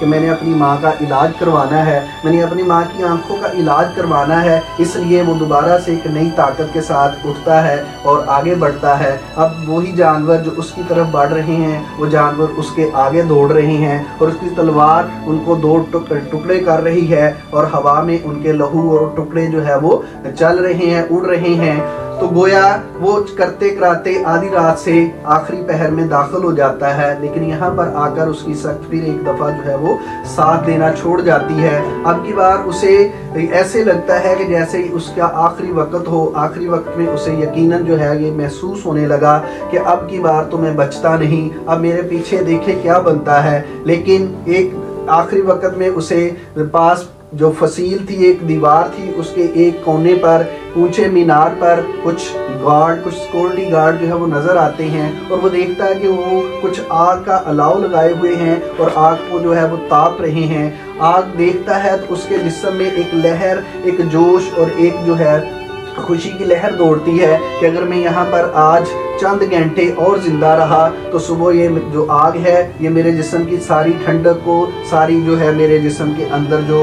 कि मैंने अपनी माँ का इलाज करवाना है, मैंने अपनी माँ की आंखों का इलाज करवाना है, इसलिए वो दोबारा से एक नई ताकत के साथ उठता है और आगे बढ़ता है। अब वही जानवर जो उसकी तरफ बढ़ रहे हैं, वो जानवर उसके आगे दौड़ रहे हैं और उसकी तलवार उनको दो टुकड़े कर रही है और हवा में उनके लहू और टुकड़े जो है वो चल रहे हैं, उड़ रहे हैं। तो गोया वो करते कराते आधी रात से आखिरी पहर में दाखिल हो जाता है, लेकिन यहाँ पर आकर उसकी सख्त फिर एक दफ़ा जो है वो साथ देना छोड़ जाती है। अब की बार उसे ऐसे लगता है कि जैसे ही उसका आखिरी वक्त हो, आखिरी वक्त में उसे यकीनन जो है ये महसूस होने लगा कि अब की बार तो मैं बचता नहीं, अब मेरे पीछे देखे क्या बनता है। लेकिन एक आखिरी वक्त में उसे पास जो फसील थी, एक दीवार थी, उसके एक कोने पर ऊंचे मीनार पर कुछ गार्ड, कुछ सिक्योरिटी गार्ड जो है वो नज़र आते हैं और वो देखता है कि वो कुछ आग का अलाव लगाए हुए हैं और आग को जो है वो ताप रहे हैं। आग देखता है तो उसके जिस्म में एक लहर, एक जोश और एक जो है खुशी की लहर दौड़ती है कि अगर मैं यहाँ पर आज चंद घंटे और ज़िंदा रहा तो सुबह ये जो आग है ये मेरे जिस्म की सारी ठंडक को, सारी जो है मेरे जिस्म के अंदर जो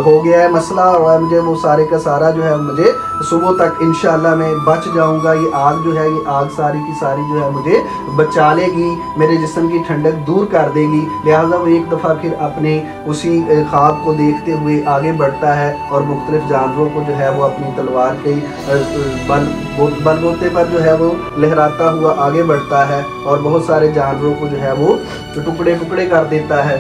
हो गया है मसला और मुझे वो सारे का सारा जो है मुझे सुबह तक इंशाल्लाह मैं बच जाऊंगा। ये आग जो है, ये आग सारी की सारी जो है मुझे बचा लेगी, मेरे जिस्म की ठंडक दूर कर देगी। लिहाजा वो एक दफ़ा फिर अपने उसी ख्वाब को देखते हुए आगे बढ़ता है और मुख्तलिफ जानवरों को जो है वो अपनी तलवार के बलबूते पर जो है वो लहराता हुआ आगे बढ़ता है और बहुत सारे जानवरों को जो है वो टुकड़े टुकड़े कर देता है।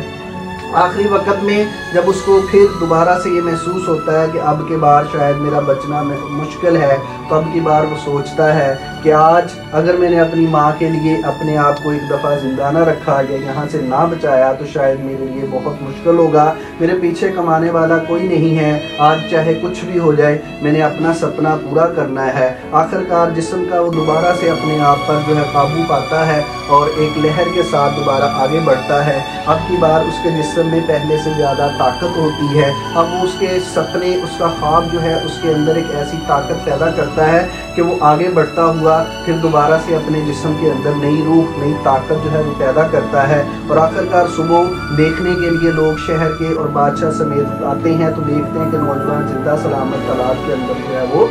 आखिरी वक्त में जब उसको फिर दोबारा से ये महसूस होता है कि अब की बार शायद मेरा बचना मुश्किल है, तो अब की बार वो सोचता है कि आज अगर मैंने अपनी माँ के लिए अपने आप को एक दफ़ा ज़िंदा ना रखा या यहाँ से ना बचाया तो शायद मेरे लिए बहुत मुश्किल होगा। मेरे पीछे कमाने वाला कोई नहीं है, आज चाहे कुछ भी हो जाए मैंने अपना सपना पूरा करना है। आखिरकार जिस्म का वो दोबारा से अपने आप पर जो है काबू पाता है और एक लहर के साथ दोबारा आगे बढ़ता है। अब की बार उसके जिस्म में पहले से ज़्यादा ताकत होती है। अब वो उसके सपने, उसका ख्वाब जो है उसके अंदर एक ऐसी ताकत पैदा करता है कि वो आगे बढ़ता हुआ फिर दोबारा से अपने जिस्म के अंदर नई रूह, नई ताकत जो है वो पैदा करता है। और आखिरकार सुबह देखने के लिए लोग शहर के और बादशाह समेत आते हैं तो देखते हैं कि नौजवान जिंदा सलामत तालाब के अंदर जो है वो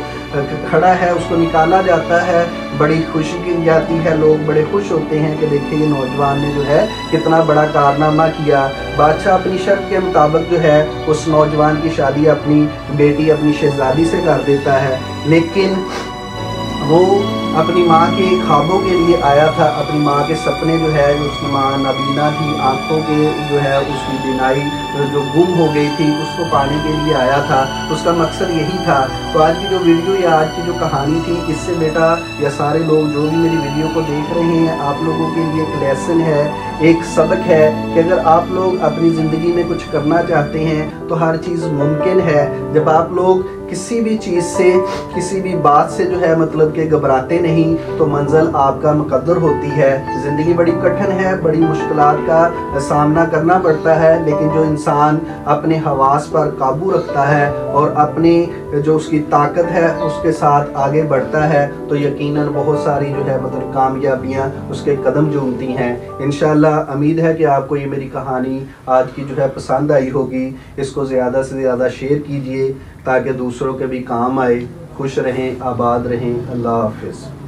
खड़ा है। उसको निकाला जाता है, बड़ी खुशी की जाती है, लोग बड़े खुश होते हैं कि देखिए ये नौजवान ने जो है कितना बड़ा कारनामा किया। बादशाह अपनी शर्त के मुताबिक जो है उस नौजवान की शादी अपनी बेटी, अपनी शहजादी से कर देता है, लेकिन वो अपनी माँ के ख्वाबों के लिए आया था। अपनी माँ के सपने जो है, उसकी माँ नाबीना थी, आँखों के जो है उसकी बिनाई जो गुम हो गई थी उसको पाने के लिए आया था। उसका मकसद यही था। तो आज की जो वीडियो या आज की जो कहानी थी, इससे बेटा या सारे लोग जो भी मेरी वीडियो को देख रहे हैं, आप लोगों के लिए एक लेसन है, एक सबक है कि अगर आप लोग अपनी ज़िंदगी में कुछ करना चाहते हैं तो हर चीज़ मुमकिन है। जब आप लोग किसी भी चीज़ से, किसी भी बात से जो है मतलब कि घबराते नहीं तो मंजिल आपका मुकद्दर होती है। ज़िंदगी बड़ी कठिन है, बड़ी मुश्किलात का सामना करना पड़ता है, लेकिन जो इंसान अपने हवास पर काबू रखता है और अपनी जो उसकी ताकत है उसके साथ आगे बढ़ता है तो यकीनन बहुत सारी जो है मतलब कामयाबियाँ उसके कदम चूमती हैं। इंशाल्लाह उम्मीद है कि आपको ये मेरी कहानी आज की जो है पसंद आई होगी। इसको ज़्यादा से ज़्यादा शेयर कीजिए ताकि दूसरों के भी काम आए। खुश रहें, आबाद रहें। अल्लाह हाफ़िज़।